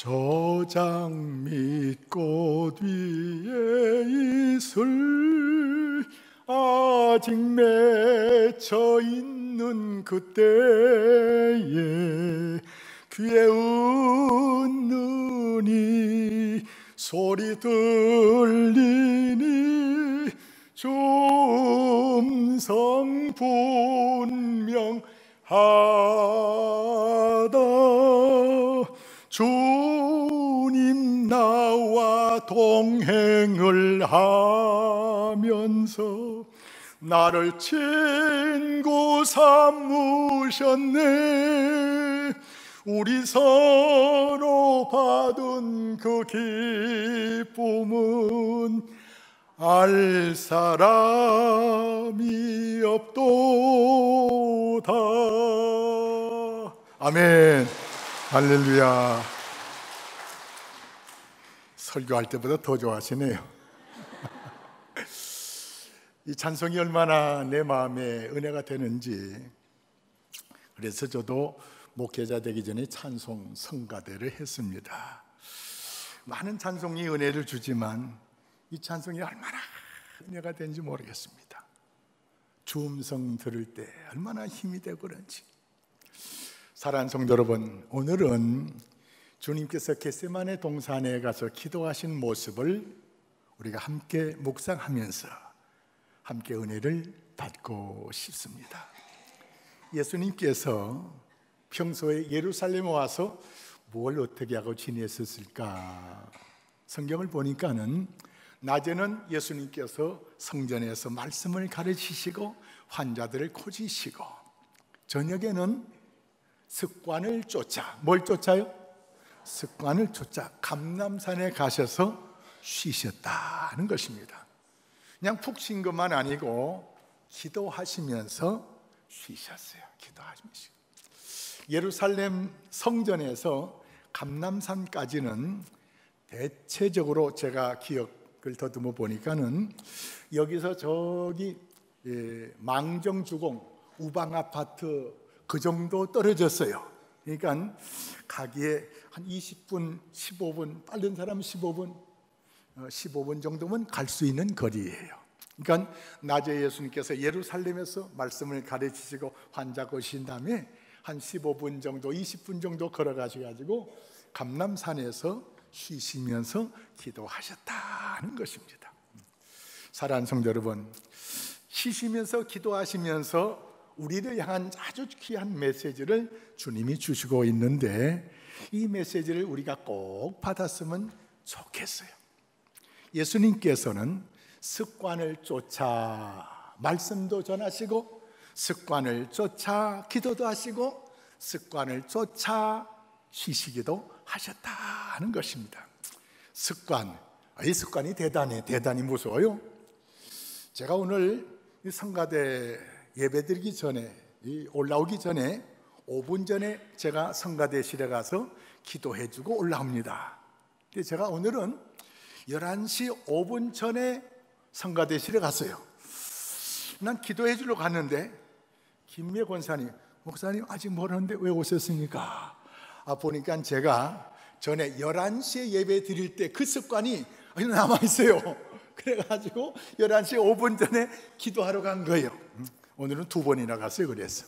저장 및 꽃 위에 이슬 아직 맺혀 있는 그때에 귀에 웃느니 소리 들리니 음성 분명하다. 주님 나와 동행을 하면서 나를 친구 삼으셨네. 우리 서로 받은 그 기쁨은 알 사람이 없도다. 아멘. 할렐루야. 설교할 때보다 더 좋아하시네요. 이 찬송이 얼마나 내 마음에 은혜가 되는지, 그래서 저도 목회자 되기 전에 찬송 성가대를 했습니다. 많은 찬송이 은혜를 주지만 이 찬송이 얼마나 은혜가 되는지 모르겠습니다. 주음성 들을 때 얼마나 힘이 되고 그런지. 사랑하는 성도 여러분, 오늘은 주님께서 겟세마네 동산에 가서 기도하신 모습을 우리가 함께 묵상하면서 함께 은혜를 받고 싶습니다. 예수님께서 평소에 예루살렘에 와서 뭘 어떻게 하고 지냈었을까? 성경을 보니까는 낮에는 예수님께서 성전에서 말씀을 가르치시고 환자들을 고치시고, 저녁에는 습관을 쫓아, 뭘 쫓아요? 습관을 쫓아 감람산에 가셔서 쉬셨다는 것입니다. 그냥 푹 쉰 것만 아니고 기도하시면서 쉬셨어요. 기도하시면서. 예루살렘 성전에서 감람산까지는 대체적으로 제가 기억을 더듬어 보니까는 여기서 저기 망정주공 우방 아파트 그 정도 떨어졌어요. 그러니까 가기에 한 20분, 15분, 빠른 사람 15분 정도면 갈 수 있는 거리예요. 그러니까 낮에 예수님께서 예루살렘에서 말씀을 가르치시고 환자 고신 다음에 한 15분 정도, 20분 정도 걸어가셔가지고 감람산에서 쉬시면서 기도하셨다는 것입니다. 사랑하는 성도 여러분, 쉬시면서 기도하시면서 우리를 향한 아주 귀한 메시지를 주님이 주시고 있는데, 이 메시지를 우리가 꼭 받았으면 좋겠어요. 예수님께서는 습관을 쫓아 말씀도 전하시고, 습관을 쫓아 기도도 하시고, 습관을 쫓아 쉬시기도 하셨다는 것입니다. 습관, 이 습관이 대단히 무서워요. 제가 오늘 이 성가대 예배드리기 전에, 올라오기 전에 5분 전에 제가 성가대실에 가서 기도해주고 올라옵니다. 근데 제가 오늘은 11시 5분 전에 성가대실에 갔어요. 난 기도해주러 갔는데 김미애 권사님, 목사님 아직 멀었는데 왜 오셨습니까? 보니까 제가 전에 11시에 예배 드릴 때 그 습관이 남아있어요. 그래가지고 11시 5분 전에 기도하러 간 거예요. 오늘은 2번이나 갔어요. 그래서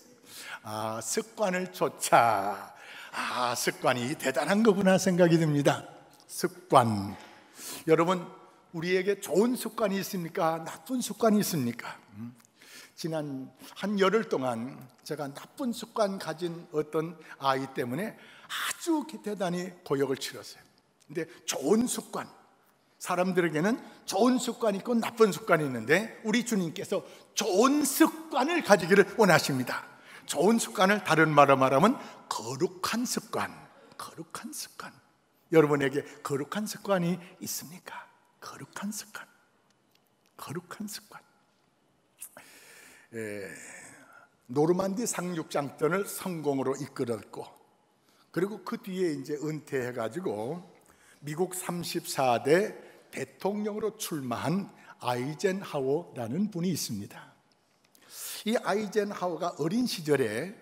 습관을 쫓아, 습관이 대단한 거구나 생각이 듭니다. 습관. 여러분, 우리에게 좋은 습관이 있습니까? 나쁜 습관이 있습니까? 지난 한 열흘 동안 제가 나쁜 습관 가진 어떤 아이 때문에 아주 대단히 고역을 치렀어요. 근데 좋은 습관, 사람들에게는 좋은 습관이 있고 나쁜 습관이 있는데 우리 주님께서 좋은 습관을 가지기를 원하십니다. 좋은 습관을 다른 말로 말하면 거룩한 습관. 거룩한 습관. 여러분에게 거룩한 습관이 있습니까? 거룩한 습관. 거룩한 습관. 노르만디 상륙작전을 성공으로 이끌었고, 그리고 그 뒤에 이제 은퇴해가지고 미국 34대 대통령으로 출마한 아이젠하워라는 분이 있습니다. 이 아이젠하워가 어린 시절에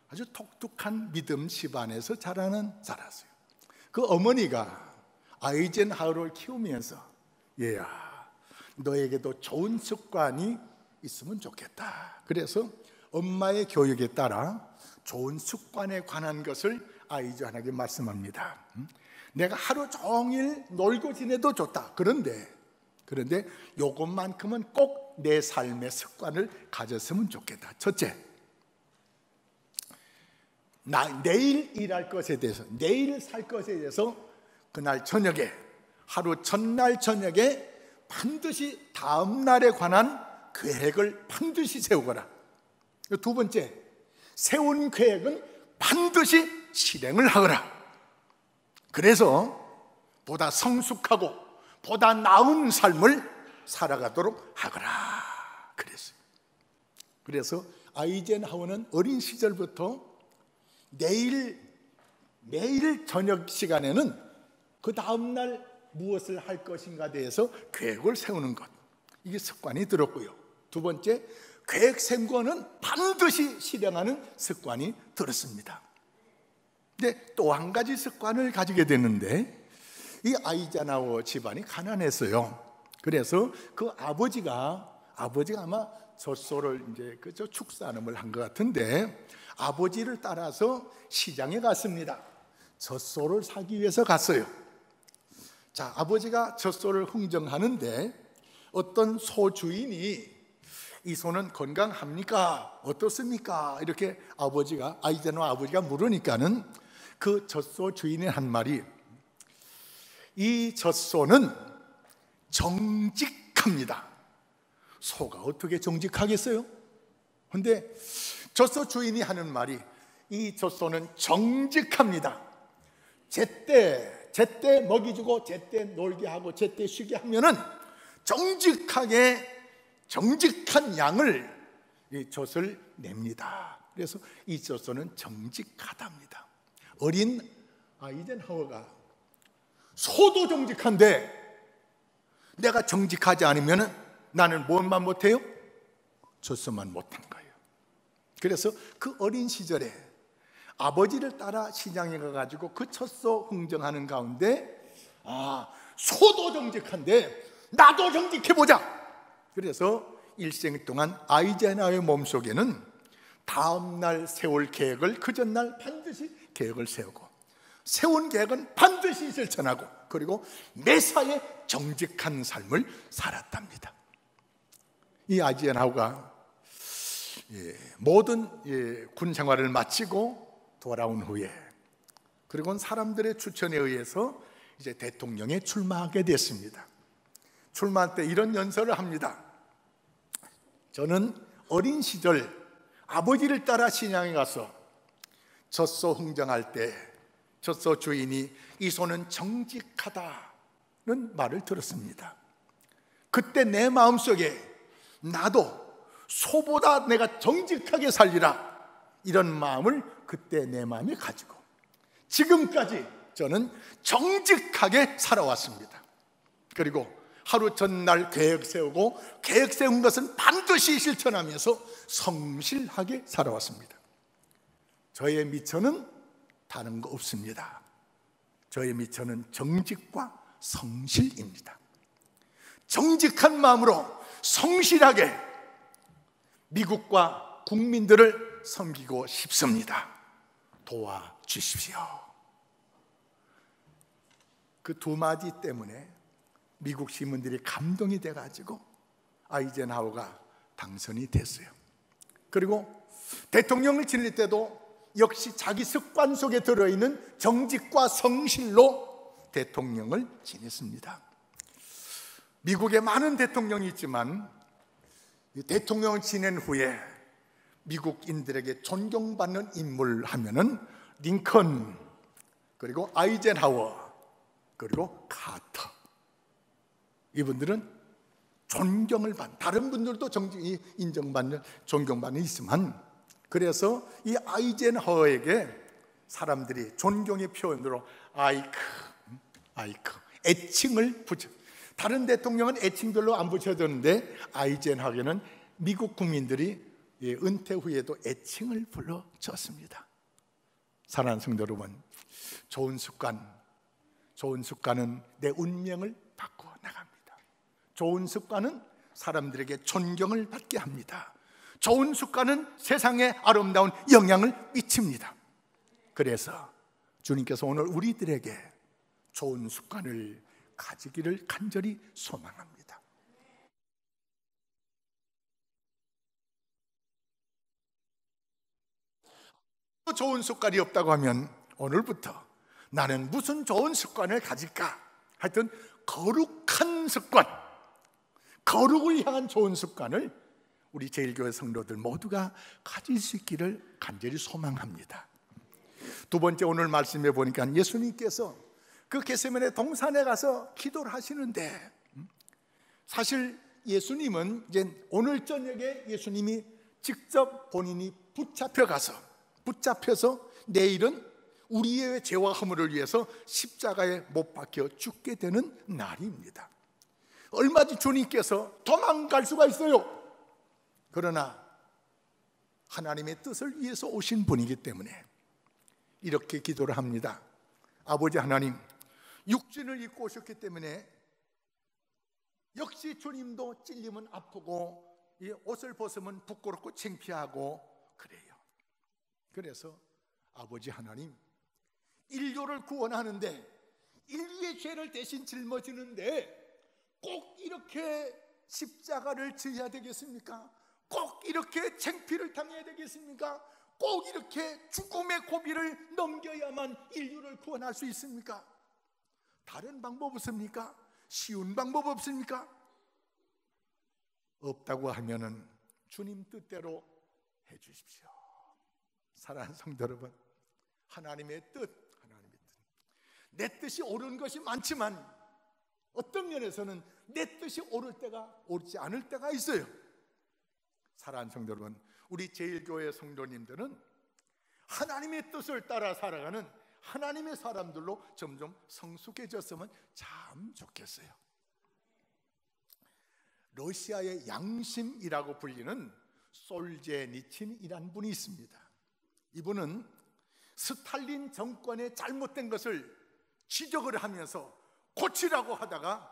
아주 독특한 믿음 집안에서 자랐어요. 그 어머니가 아이젠하워를 키우면서 얘야, 너에게도 좋은 습관이 있으면 좋겠다. 그래서 엄마의 교육에 따라 좋은 습관에 관한 것을 아이젠하워에게 말씀합니다. 내가 하루 종일 놀고 지내도 좋다. 그런데 요것만큼은 꼭 내 삶의 습관을 가졌으면 좋겠다. 첫째, 내일 일할 것에 대해서, 내일 살 것에 대해서 그날 저녁에, 하루 전날 저녁에 반드시 다음 날에 관한 계획을 반드시 세우거라. 두 번째, 세운 계획은 반드시 실행을 하거라. 그래서 보다 성숙하고 보다 나은 삶을 살아가도록 하거라. 그래서 아이젠하워는 어린 시절부터 매일 저녁 시간에는 그 다음날 무엇을 할 것인가 대해서 계획을 세우는 것, 이게 습관이 들었고요. 두 번째, 계획 세운 거는 반드시 실행하는 습관이 들었습니다. 근데 또 한 가지 습관을 가지게 됐는데, 이 아이젠하워 집안이 가난했어요. 그래서 그 아버지가 아마 젖소를 이제 그저 축산업을 한 것 같은데, 아버지를 따라서 시장에 갔습니다. 젖소를 사기 위해서 갔어요. 자, 아버지가 젖소를 흥정하는데 어떤 소 주인이 이 소는 건강합니까? 어떻습니까? 이렇게 아이젠하워 아버지가 물으니까는 그 젖소 주인이 한 말이, 이 젖소는 정직합니다. 소가 어떻게 정직하겠어요? 근데 젖소 주인이 하는 말이, 이 젖소는 정직합니다. 제때 먹이 주고 제때 놀게 하고 제때 쉬게 하면은 정직한 양을 이 젖을 냅니다. 그래서 이 젖소는 정직하답니다. 어린 아이젠하워가 소도 정직한데 내가 정직하지 않으면은 나는 무엇만 못해요? 젖소만 못한 거예요. 그래서 그 어린 시절에 아버지를 따라 시장에 가가지고 그 젖소 흥정하는 가운데, 소도 정직한데 나도 정직해보자. 그래서 일생 동안 아이젠하워의 몸속에는 다음날 세울 계획을 그 전날 반드시 계획을 세우고, 세운 계획은 반드시 실천하고, 그리고 매사에 정직한 삶을 살았답니다. 이 아이젠하워가 모든 군 생활을 마치고 돌아온 후에, 그리고 사람들의 추천에 의해서 이제 대통령에 출마하게 됐습니다. 출마할 때 이런 연설을 합니다. 저는 어린 시절 아버지를 따라 시장에 가서 젖소 흥정할 때 젖소 주인이 이 소는 정직하다는 말을 들었습니다. 그때 내 마음속에 나도 소보다 내가 정직하게 살리라, 이런 마음을 그때 내 마음에 가지고 지금까지 저는 정직하게 살아왔습니다. 그리고 하루 전날 계획 세우고 계획 세운 것은 반드시 실천하면서 성실하게 살아왔습니다. 저의 미천은 다른 거 없습니다. 저의 미천은 정직과 성실입니다. 정직한 마음으로 성실하게 미국과 국민들을 섬기고 싶습니다. 도와주십시오. 그 두 마디 때문에 미국 시민들이 감동이 돼가지고 아이젠하워가 당선이 됐어요. 그리고 대통령을 지낼 때도 역시 자기 습관 속에 들어있는 정직과 성실로 대통령을 지냈습니다. 미국에 많은 대통령이 있지만 대통령을 지낸 후에 미국인들에게 존경받는 인물 하면은 링컨, 그리고 아이젠하워, 그리고 카터, 이분들은 존경을 받는, 다른 분들도 인정받는, 존경받는 있지만, 그래서 이 아이젠하워에게 사람들이 존경의 표현으로 아이크, 애칭을 붙여. 다른 대통령은 애칭 별로 안 붙여줬는데 아이젠하워에게는 미국 국민들이 은퇴 후에도 애칭을 불러줬습니다. 사랑하는 성도 여러분, 좋은 습관 좋은 습관은 내 운명을 바꾸어 나갑니다. 좋은 습관은 사람들에게 존경을 받게 합니다. 좋은 습관은 세상에 아름다운 영향을 미칩니다. 그래서 주님께서 오늘 우리들에게 좋은 습관을 가지기를 간절히 소망합니다. 좋은 습관이 없다고 하면 오늘부터 나는 무슨 좋은 습관을 가질까? 하여튼 거룩한 습관, 거룩을 향한 좋은 습관을 우리 제일교회 성도들 모두가 가질 수 있기를 간절히 소망합니다. 두 번째, 오늘 말씀해 보니까 예수님께서 그 겟세마네 동산에 가서 기도를 하시는데, 사실 예수님은 이제 오늘 저녁에 예수님이 직접 본인이 붙잡혀서 내일은 우리의 죄와 허물을 위해서 십자가에 못 박혀 죽게 되는 날입니다. 얼마든지 주님께서 도망갈 수가 있어요. 그러나 하나님의 뜻을 위해서 오신 분이기 때문에 이렇게 기도를 합니다. 아버지 하나님, 육신을 입고 오셨기 때문에 역시 주님도 찔리면 아프고 옷을 벗으면 부끄럽고 창피하고 그래요. 그래서 아버지 하나님, 인류를 구원하는데, 인류의 죄를 대신 짊어지는데 꼭 이렇게 십자가를 져야 되겠습니까? 꼭 이렇게 창피를 당해야 되겠습니까? 꼭 이렇게 죽음의 고비를 넘겨야만 인류를 구원할 수 있습니까? 다른 방법 없습니까? 쉬운 방법 없습니까? 없다고 하면은 주님 뜻대로 해 주십시오. 사랑하는 성도 여러분, 하나님의 뜻, 내 뜻이 옳은 것이 많지만 어떤 면에서는 내 뜻이 옳을 때가 옳지 않을 때가 있어요. 사랑하는 성도 여러분, 우리 제일교회 성도님들은 하나님의 뜻을 따라 살아가는 하나님의 사람들로 점점 성숙해졌으면 참 좋겠어요. 러시아의 양심이라고 불리는 솔제니친이라는 분이 있습니다. 이분은 스탈린 정권의 잘못된 것을 지적을 하면서 고치라고 하다가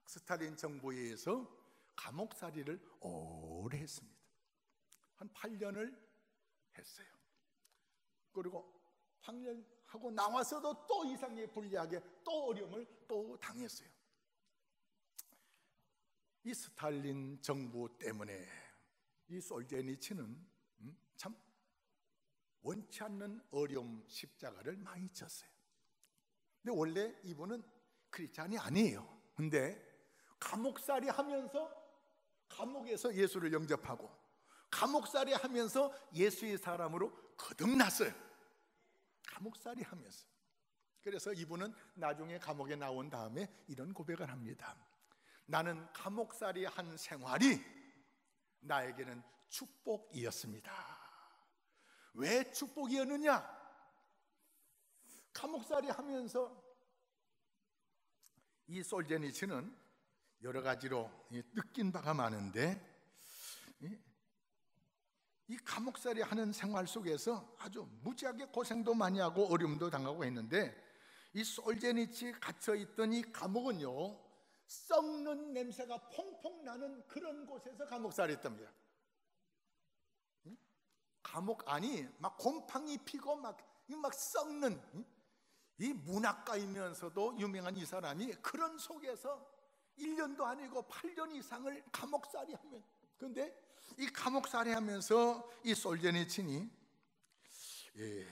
스탈린 정부에 의해서 감옥살이를 오래 했습니다. 한 8년을 했어요. 그리고 8년 하고 나와서도 또 이상하게 불리하게 또 어려움을 또 당했어요. 이 스탈린 정부 때문에 이 솔제니친은 참 원치 않는 어려움, 십자가를 많이 졌어요. 근데 원래 이분은 크리스찬이 아니에요. 근데 감옥살이 하면서 감옥에서 예수를 영접하고 감옥살이 하면서 예수의 사람으로 거듭났어요. 감옥살이 하면서. 그래서 이분은 나중에 감옥에 나온 다음에 이런 고백을 합니다. 나는 감옥살이 한 생활이 나에게는 축복이었습니다. 왜 축복이었느냐? 감옥살이 하면서 이 솔제니친은 여러 가지로 느낀 바가 많은데, 이 감옥살이 하는 생활 속에서 아주 무지하게 고생도 많이 하고 어려움도 당하고 했는데, 이 솔제니치 갇혀있던 이 감옥은요, 썩는 냄새가 퐁퐁 나는 그런 곳에서 감옥살이 했답니다. 감옥 안이 막 곰팡이 피고 막 썩는, 이 문학가이면서도 유명한 이 사람이 그런 속에서 1년도 아니고 8년 이상을 감옥살이 하면, 그런데 이 감옥살이 하면서 이 솔제니친이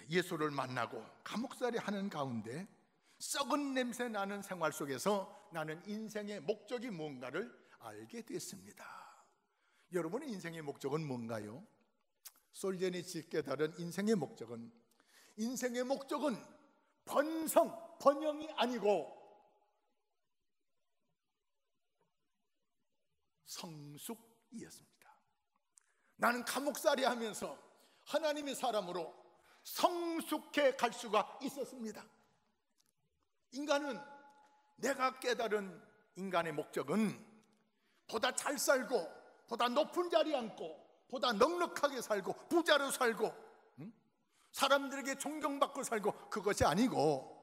예수를 만나고 감옥살이 하는 가운데 썩은 냄새 나는 생활 속에서 나는 인생의 목적이 뭔가를 알게 됐습니다. 여러분의 인생의 목적은 뭔가요? 솔제니치 깨달은 인생의 목적은 번영이 아니고 성숙이었습니다. 나는 감옥살이 하면서 하나님의 사람으로 성숙해 갈 수가 있었습니다. 인간은, 내가 깨달은 인간의 목적은 보다 잘 살고, 보다 높은 자리에 앉고, 보다 넉넉하게 살고, 부자로 살고, 사람들에게 존경받고 살고, 그것이 아니고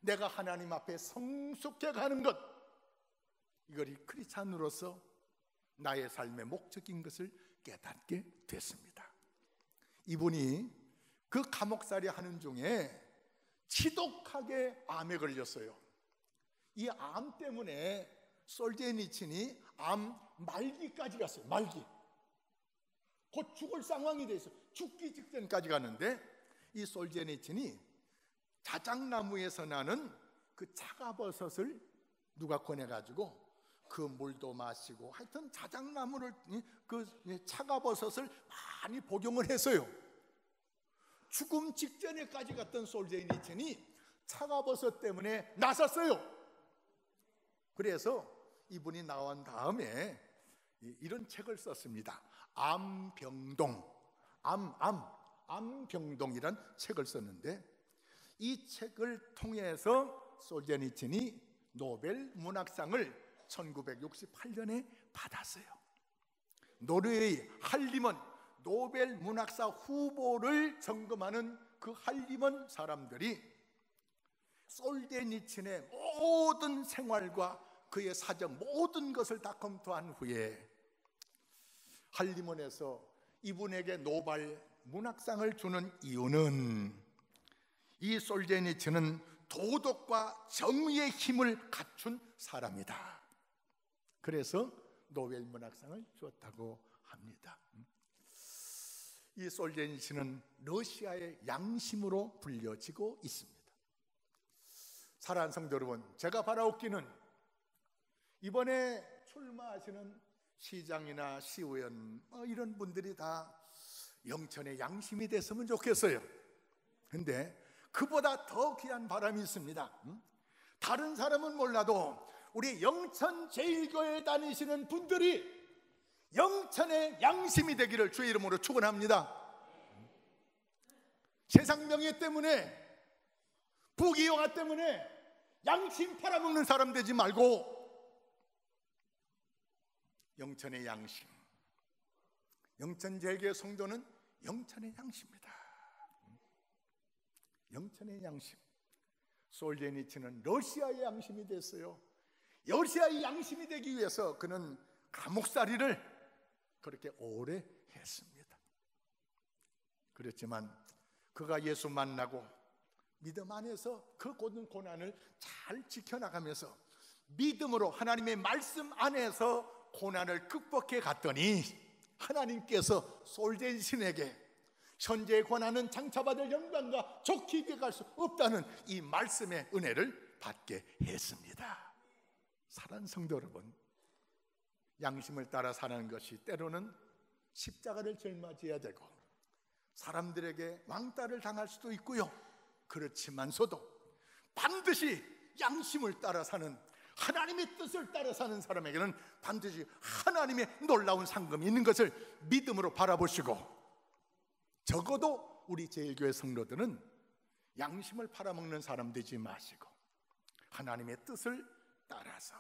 내가 하나님 앞에 성숙해 가는 것, 이것이 크리스찬으로서 나의 삶의 목적인 것을 깨닫게 됐습니다. 이분이 그 감옥살이 하는 중에 지독하게 암에 걸렸어요. 이 암 때문에 솔제니친이 암 말기까지 갔어요. 말기, 곧 죽을 상황이 돼 있어요. 죽기 직전까지 갔는데 이 솔제니친이 자작나무에서 나는 그 차가버섯을 누가 꺼내가지고 그 물도 마시고, 하여튼 자작나무를, 그 차가버섯을 많이 복용을 했어요. 죽음 직전에까지 갔던 솔제니친이 차가버섯 때문에 나섰어요. 그래서 이분이 나온 다음에 이런 책을 썼습니다. 암병동, 암병동이란 책을 썼는데, 이 책을 통해서 솔제니친이 노벨 문학상을 1968년에 받았어요. 노르웨이 할리먼 노벨 문학사 후보를 점검하는 그 할리먼 사람들이 솔제니친의 모든 생활과 그의 사정, 모든 것을 다 검토한 후에 할리먼에서 이분에게 노벨 문학상을 주는 이유는 이 솔제니친은 도덕과 정의의 힘을 갖춘 사람이다. 그래서 노벨 문학상을 주었다고 합니다. 이 솔제니친은 러시아의 양심으로 불려지고 있습니다. 사랑하는 성도 여러분, 제가 바라옵기는 이번에 출마하시는 시장이나 시의원 이런 분들이 다 영천의 양심이 됐으면 좋겠어요. 근데 그보다 더 귀한 바람이 있습니다. 다른 사람은 몰라도 우리 영천 제일교회에 다니시는 분들이 영천의 양심이 되기를 주의 이름으로 축원합니다. 세상 명예 때문에, 부귀영화 때문에 양심 팔아먹는 사람 되지 말고 영천의 양심, 영천 제일교회 성도는 영천의 양심입니다. 영천의 양심. 솔제니친은 러시아의 양심이 됐어요. 러시아의 양심이 되기 위해서 그는 감옥살이를 그렇게 오래 했습니다. 그렇지만 그가 예수 만나고 믿음 안에서 그 모든 고난을 잘 지켜나가면서 믿음으로 하나님의 말씀 안에서 고난을 극복해 갔더니 하나님께서 솔제니친에게 현재의 고난은 장차받을 영광과 좋게 비교할 수 없다는 이 말씀의 은혜를 받게 했습니다. 사랑하는 성도 여러분, 양심을 따라 사는 것이 때로는 십자가를 짊어져야 되고 사람들에게 왕따를 당할 수도 있고요. 그렇지만서도 반드시 양심을 따라 사는, 하나님의 뜻을 따라 사는 사람에게는 반드시 하나님의 놀라운 상급이 있는 것을 믿음으로 바라보시고, 적어도 우리 제일교회 성도들은 양심을 팔아먹는 사람 되지 마시고 하나님의 뜻을 따라서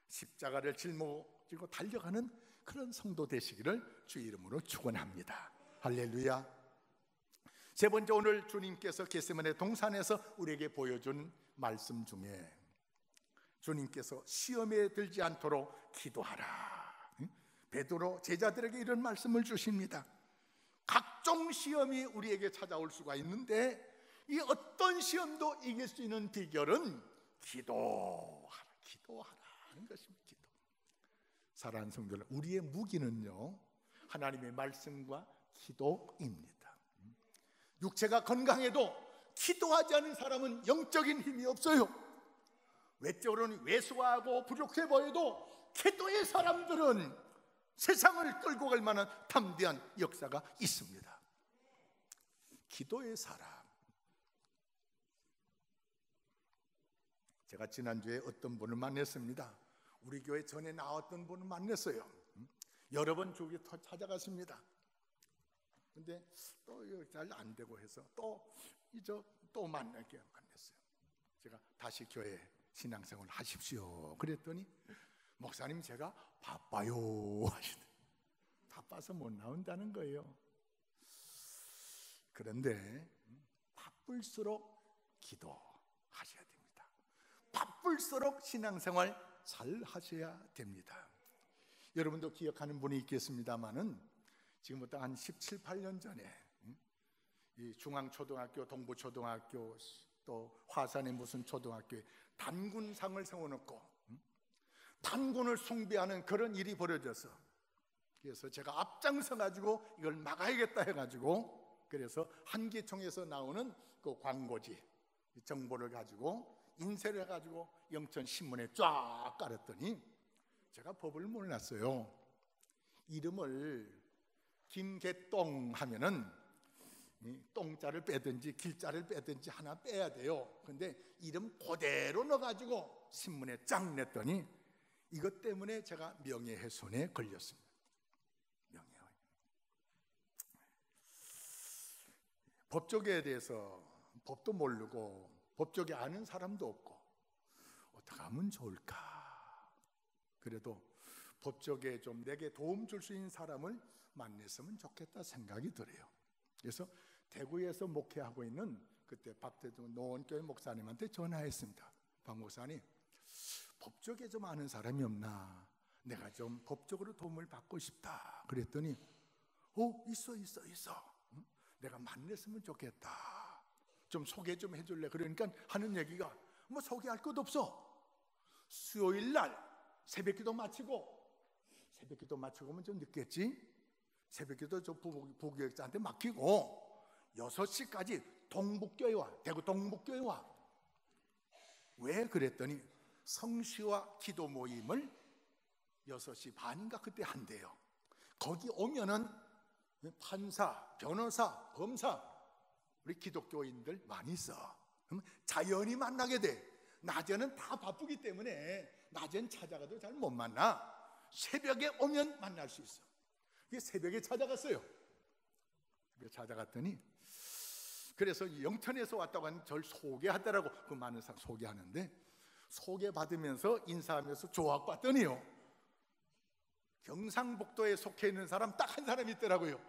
십자가를 짊어지고 달려가는 그런 성도 되시기를 주의 이름으로 축원합니다. 할렐루야. 세 번째, 오늘 주님께서 겟세마네 동산에서 우리에게 보여준 말씀 중에 주님께서 시험에 들지 않도록 기도하라. 베드로 제자들에게 이런 말씀을 주십니다. 각종 시험이 우리에게 찾아올 수가 있는데 이 어떤 시험도 이길 수 있는 비결은 기도하라는 것입니다. 기도. 사랑하는 성도들, 우리의 무기는요 하나님의 말씀과 기도입니다. 육체가 건강해도 기도하지 않은 사람은 영적인 힘이 없어요. 외적으로는 왜소하고 부족해 보여도 기도의 사람들은 세상을 끌고 갈 만한 담대한 역사가 있습니다. 기도의 사람. 제가 지난주에 어떤 분을 만났습니다. 우리 교회 전에 나왔던 분을 만났어요. 여러 번 주기 찾아갔습니다. 근데 또 잘 안 되고 해서 또 만났어요. 제가 다시 교회 신앙생활 하십시오 그랬더니 목사님 제가 바빠요 하시더니 바빠서 못 나온다는 거예요. 그런데 바쁠수록 기도하셔야 됩니다. 바쁠수록 신앙생활 잘 하셔야 됩니다. 여러분도 기억하는 분이 있겠습니다마는 지금부터 한 17, 18년 전에 이 중앙초등학교, 동부초등학교, 또 화산의 무슨 초등학교에 단군상을 세워놓고 단군을 숭배하는 그런 일이 벌어져서, 그래서 제가 앞장서 가지고 이걸 막아야겠다 해가지고, 그래서 한기총에서 나오는 그 광고지 정보를 가지고 인쇄를 해가지고 영천신문에 쫙 깔았더니 제가 법을 몰랐어요. 이름을 김개똥 하면은 똥자를 빼든지 길자를 빼든지 하나 빼야 돼요. 근데 이름 그대로 넣어가지고 신문에 쫙 냈더니 이것 때문에 제가 명예훼손에 걸렸습니다. 명예훼손. 법조계에 대해서 법도 모르고 법조계 아는 사람도 없고 어떻게 하면 좋을까? 그래도 법조계에 좀 내게 도움 줄 수 있는 사람을 만났으면 좋겠다 생각이 들어요. 그래서 대구에서 목회하고 있는 그때 박대중 노원교회 목사님한테 전화했습니다. 박 목사님, 법조계 좀 아는 사람이 없나? 내가 좀 법적으로 도움을 받고 싶다. 그랬더니 있어. 내가 만났으면 좋겠다. 좀 소개 좀 해줄래? 그러니까 하는 얘기가 뭐 소개할 것도 없어. 수요일 날 새벽기도 마치고, 새벽기도 마치고 오면 좀 늦겠지? 새벽기도 저 부교육자한테 맡기고 6시까지 동북교회 와. 대구 동북교회 와. 왜 그랬더니 성시와 기도 모임을 6시 반인가 그때 한대요. 거기 오면은 판사, 변호사, 검사, 우리 기독교인들 많이 있어. 그럼 자연히 만나게 돼. 낮에는 다 바쁘기 때문에 낮엔 찾아가도 잘 못 만나. 새벽에 오면 만날 수 있어. 새벽에 찾아갔어요. 찾아갔더니 그래서 영천에서 왔다고 하는 절 소개하더라고. 그 많은 사람 소개하는데 소개받으면서 인사하면서 조학받더니요, 경상북도에 속해 있는 사람 딱 한 사람이 있더라고요.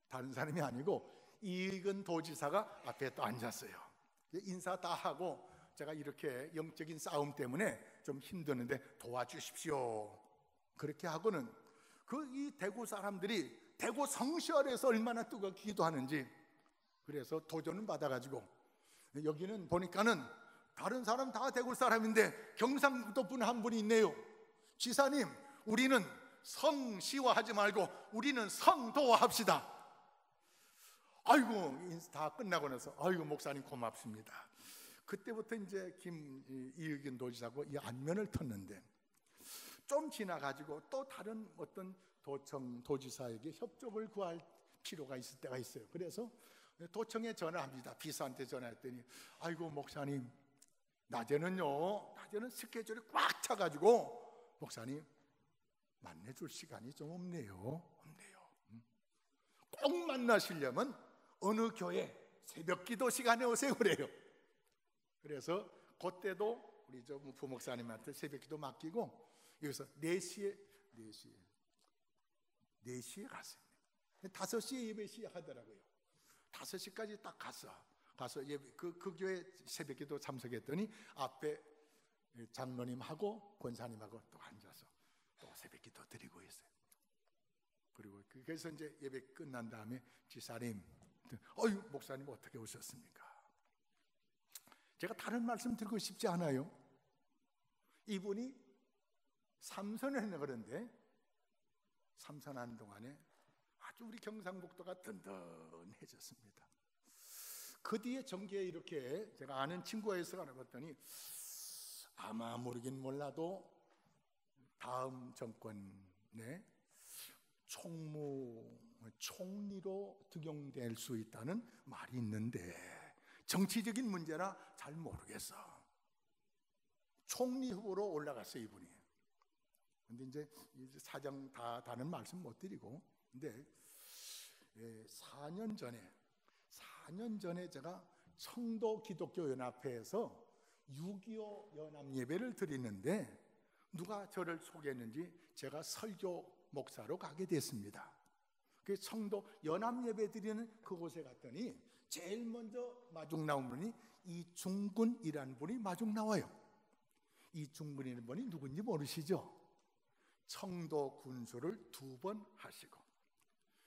다른 사람이 아니고 이익은 도지사가 앞에 또 앉았어요. 인사 다 하고 제가 이렇게 영적인 싸움 때문에 좀 힘드는데 도와주십시오. 그렇게 하고는 이 대구 사람들이 대구 성시월에서 얼마나 뜨겁게 기도하는지, 그래서 도전을 받아가지고 여기는 보니까는 다른 사람 다 대구 사람인데 경상북도 분 한 분이 있네요. 지사님, 우리는 성시와 하지 말고 우리는 성도와 합시다. 아이고, 다 끝나고 나서 아이고 목사님 고맙습니다. 그때부터 이제 이의균 도지사하고 이 안면을 텄는데, 좀 지나가지고 또 다른 어떤 도청 도지사에게 협조를 구할 필요가 있을 때가 있어요. 그래서 도청에 전화합니다. 비서한테 전화했더니 아이고 목사님, 낮에는 스케줄이 꽉 차가지고 목사님 만나줄 시간이 좀 없네요. 꼭 만나시려면 어느 교회 새벽기도 시간에 오세요 그래요. 그래서 그때도 우리 부목사님한테 새벽기도 맡기고 여기서 4시에 갔습니다. 5시에 예배 시작하더라고요. 5시까지 딱 가서 예배, 그 교회 새벽기도 참석했더니 앞에 장로님하고 권사님하고 또 앉아서 또 새벽기도 드리고 있어요. 그리고 그래서 이제 예배 끝난 다음에 지사님, 목사님 어떻게 오셨습니까? 제가 다른 말씀 드리고 싶지 않아요. 이분이 삼선을 했네. 그런데 삼선하는 동안에 아주 우리 경상북도가 든든해졌습니다. 그 뒤에 정계에 이렇게 제가 아는 친구가 있어 알아봤더니 아마 모르긴 몰라도 다음 정권에 총리로 등용될 수 있다는 말이 있는데 정치적인 문제라 잘 모르겠어. 총리 후보로 올라갔어요 이분이. 근데 이제 사정 다는 말씀 못 드리고, 근데 4년 전에 제가 청도 기독교 연합회에서 6.25 연합 예배를 드리는데 누가 저를 소개했는지 제가 설교 목사로 가게 됐습니다. 그 청도 연합 예배 드리는 그곳에 갔더니 제일 먼저 마중 나온 분이 이중근이라는 분이 마중 나와요. 이 중근이라는 분이 누군지 모르시죠? 청도 군수를 2번 하시고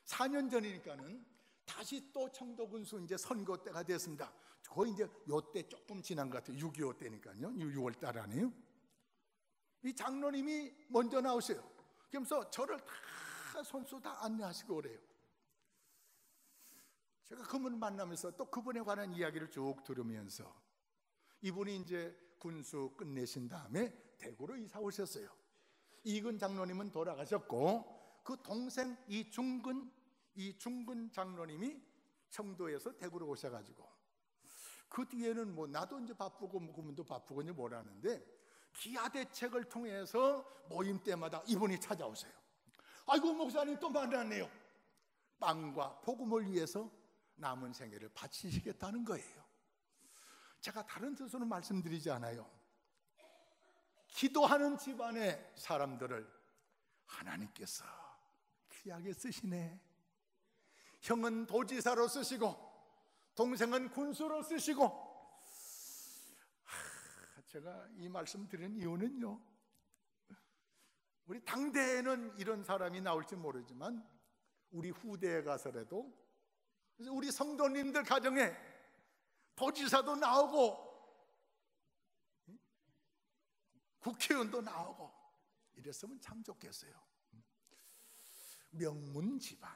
4년 전이니까는 다시 또 청도 군수 이제 선거 때가 됐습니다. 거의 이제 요때 조금 지난 것 같아요. 6.25 때니까요. 6월 달 아니에요. 이 장로님이 먼저 나오세요. 그러면서 저를 다 손수 다 안내하시고 그래요. 제가 그분을 만나면서 또 그분에 관한 이야기를 쭉 들으면서 이분이 이제 군수 끝내신 다음에 대구로 이사 오셨어요. 이근 장로님은 돌아가셨고 그 동생 이중근 장로님이 청도에서 대구로 오셔가지고 그 뒤에는 뭐 나도 이제 바쁘고 뭐 그분도 바쁘고 이제 뭘 하는데 기아 대책을 통해서 모임 때마다 이분이 찾아오세요. 아이고 목사님 또 만났네요. 빵과 복음을 위해서 남은 생애를 바치시겠다는 거예요. 제가 다른 뜻으로 말씀드리지 않아요. 기도하는 집안의 사람들을 하나님께서 귀하게 쓰시네. 형은 도지사로 쓰시고 동생은 군수로 쓰시고. 제가 이 말씀 드리는 이유는요, 우리 당대에는 이런 사람이 나올지 모르지만 우리 후대에 가서라도 우리 성도님들 가정에 도지사도 나오고 국회의원도 나오고 이랬으면 참 좋겠어요. 명문 집안,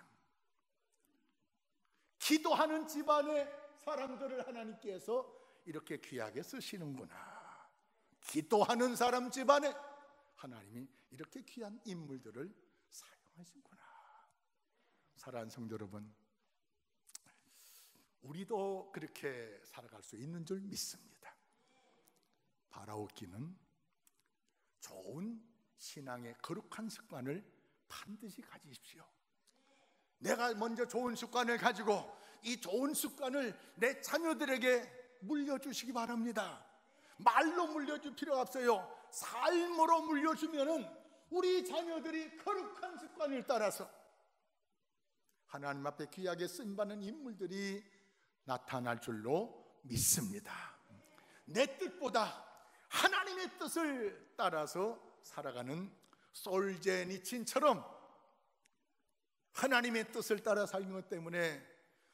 기도하는 집안의 사람들을 하나님께서 이렇게 귀하게 쓰시는구나. 기도하는 사람 집안에 하나님이 이렇게 귀한 인물들을 사용하시구나. 사랑하는 성도 여러분, 우리도 그렇게 살아갈 수 있는 줄 믿습니다. 바라옵기는 좋은 신앙의 거룩한 습관을 반드시 가지십시오. 내가 먼저 좋은 습관을 가지고 이 좋은 습관을 내 자녀들에게 물려주시기 바랍니다. 말로 물려줄 필요가 없어요. 삶으로 물려주면은 우리 자녀들이 거룩한 습관을 따라서 하나님 앞에 귀하게 쓰임받는 인물들이 나타날 줄로 믿습니다. 내 뜻보다 하나님의 뜻을 따라서 살아가는 솔제니친처럼 하나님의 뜻을 따라 살는 것 때문에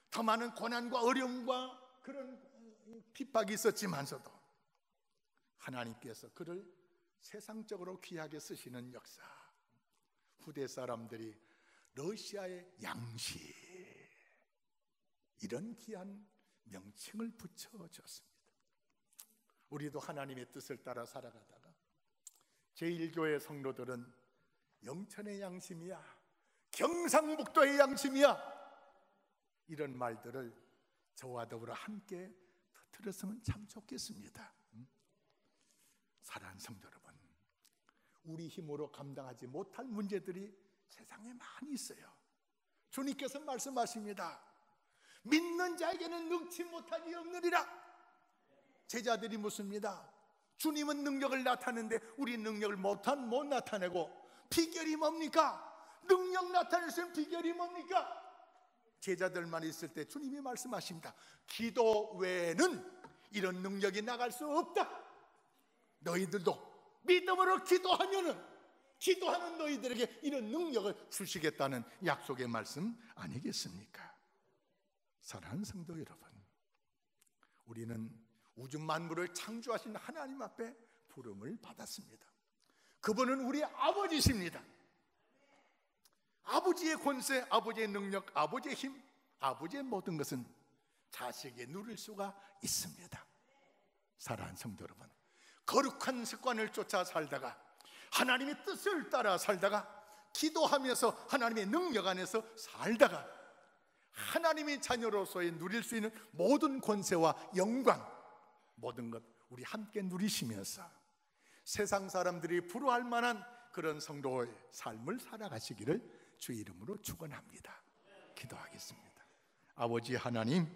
더 많은 고난과 어려움과 그런 핍박이 있었지만서도 하나님께서 그를 세상적으로 귀하게 쓰시는 역사. 후대 사람들이 러시아의 양시, 이런 귀한 명칭을 붙여줬습니다. 우리도 하나님의 뜻을 따라 살아가다가 제1교회 성도들은 영천의 양심이야, 경상북도의 양심이야, 이런 말들을 저와 더불어 함께 터뜨렸으면 참 좋겠습니다. 사랑하는 성도 여러분, 우리 힘으로 감당하지 못할 문제들이 세상에 많이 있어요. 주님께서 말씀하십니다. 믿는 자에게는 능치 못한 일이 없느니라. 제자들이 묻습니다. 주님은 능력을 나타내는데 우리 능력을 못 나타내고 비결이 뭡니까? 능력 나타낼 수 있는 비결이 뭡니까? 제자들만 있을 때 주님이 말씀하십니다. 기도 외에는 이런 능력이 나갈 수 없다. 너희들도 믿음으로 기도하면은 기도하는 너희들에게 이런 능력을 주시겠다는 약속의 말씀 아니겠습니까? 사랑하는 성도 여러분, 우리는 우주 만물을 창조하신 하나님 앞에 부름을 받았습니다. 그분은 우리 아버지십니다. 아버지의 권세, 아버지의 능력, 아버지의 힘, 아버지의 모든 것은 자식에게 누릴 수가 있습니다. 사랑하는 성도 여러분, 거룩한 습관을 쫓아 살다가 하나님의 뜻을 따라 살다가 기도하면서 하나님의 능력 안에서 살다가 하나님의 자녀로서의 누릴 수 있는 모든 권세와 영광, 모든 것 우리 함께 누리시면서 세상 사람들이 부러워할 만한 그런 성도의 삶을 살아가시기를 주의 이름으로 축원합니다. 기도하겠습니다. 아버지 하나님,